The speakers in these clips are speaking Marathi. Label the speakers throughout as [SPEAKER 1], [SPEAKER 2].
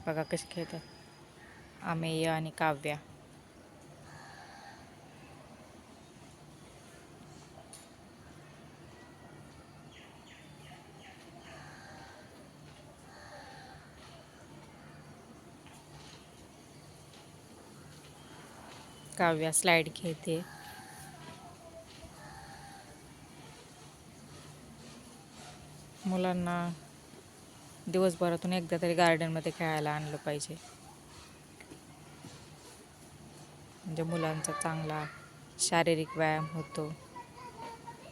[SPEAKER 1] बघा कशी खेळतात अमेय आणि काव्या. काव्या स्लाइड खेळते. मुलांना दिवसभरातून एकदा तरी गार्डनमध्ये खेळायला आणलं पाहिजे, म्हणजे मुलांचा चांगला शारीरिक व्यायाम होतो.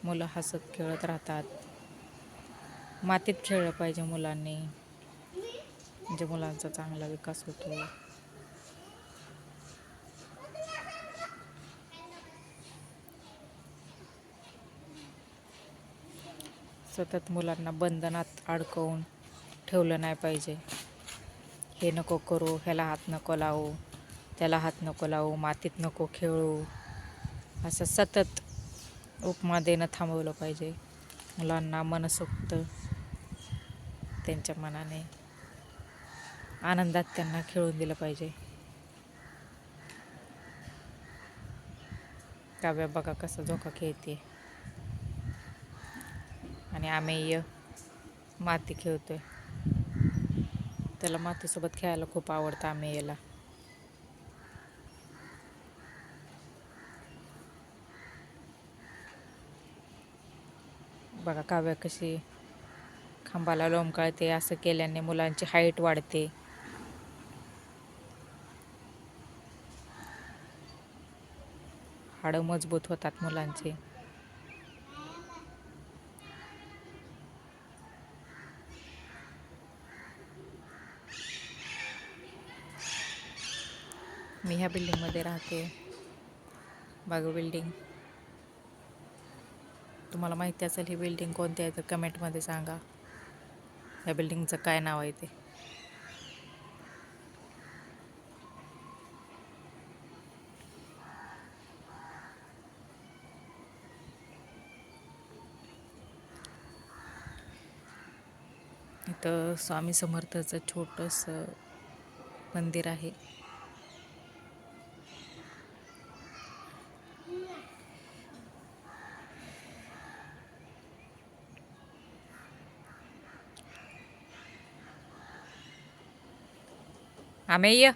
[SPEAKER 1] मुलं हसत खेळत राहतात. मातीत खेळलं पाहिजे मुलांनी, म्हणजे मुलांचा चांगला विकास होतो. सतत मुलांना बंधनात अडकवून ठेवलं नाही पाहिजे. हे नको करू, ह्याला हात नको लावू, त्याला हात नको लावू, मातीत नको खेळू, असं सतत उपमा देणं थांबवलं पाहिजे. मुलांना मनसोक्त त्यांच्या मनाने आनंदात त्यांना खेळून दिलं पाहिजे. काव्या बघा कसं झोका खेळते आणि अमेय माती खेळतोय. त्याला मातीसोबत खेळायला खूप आवडतं अमेयला. बघा काव्या कशी खांबाला लोंबकळते. असं केल्याने मुलांची हाईट वाढते. हाडं मजबूत होतात मुलांचे. मी ह्या बिल्डिंगमध्ये राहते. बघा बिल्डिंग, तुम्हाला माहिती असेल ही बिल्डिंग कोणती आहे तर कमेंटमध्ये सांगा. ह्या बिल्डिंगचं काय नाव आहे ते. इथं स्वामी समर्थाचं छोटंसं मंदिर आहे. अमेय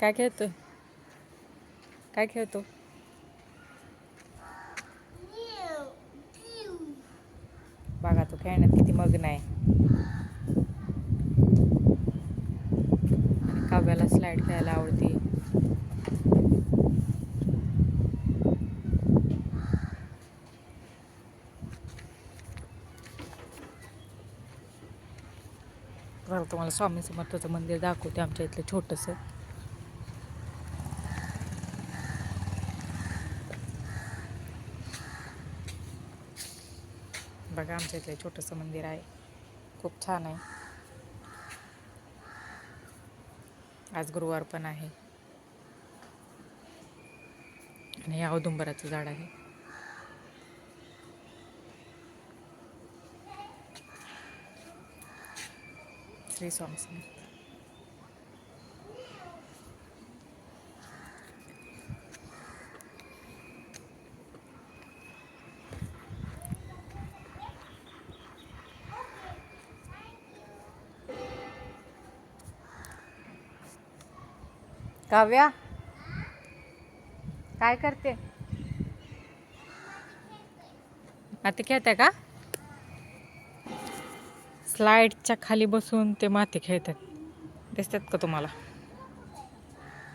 [SPEAKER 1] काय खेळतोय? काय खेळतो? बघा तो खेळण्यात किती मग्न आहे. आणि काव्याला स्लाइड खेळायला आवडते. बघा तुम्हाला स्वामी समर्थाचं मंदिर दाखवते आमच्या इथलं छोटंसं. बघा आमच्या इथलं छोटंसं मंदिर आहे. खूप छान आहे. आज गुरुवार पण आहे आणि हे औदुंबराचं झाड आहे. श्री स्वामी समर्थ. काव्या काय करते? माती खेळते का? स्लाइडच्या खाली बसून ते माती खेळतात. दिसतात का तुम्हाला?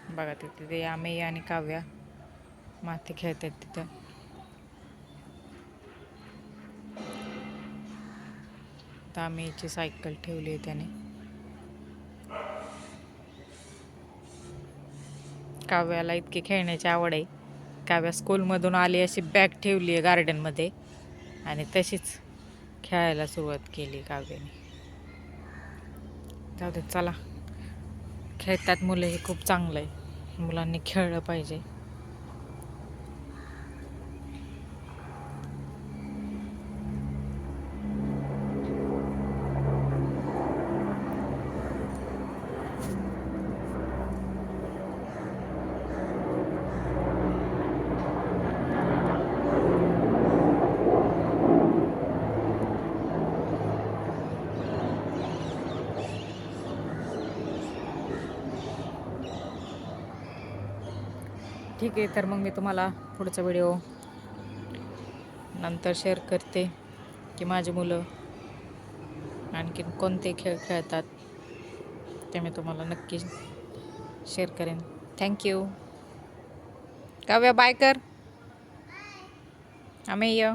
[SPEAKER 1] बघा तिथे ते अमेय आणि काव्या माती खेळतात तिथं. अमेयची सायकल ठेवली आहे त्याने. काव्याला इतकी खेळण्याची आवड आहे. काव्या स्कूलमधून आली अशी बॅग ठेवली आहे गार्डनमध्ये आणि तशीच खेळायला सुरुवात केली काव्याने. जाऊ दे चला, खेळतात मुलं हे खूप चांगलं आहे. मुलांनी खेळलं पाहिजे. ठीक आहे, तर मग मी तुम्हाला पुढचा व्हिडिओ नंतर शेअर करते की माझी मुलं आणखीन कोणते खेळ खेळतात ते मी तुम्हाला नक्की शेअर करेन. थँक्यू. काव्या बाय कर. अमेय.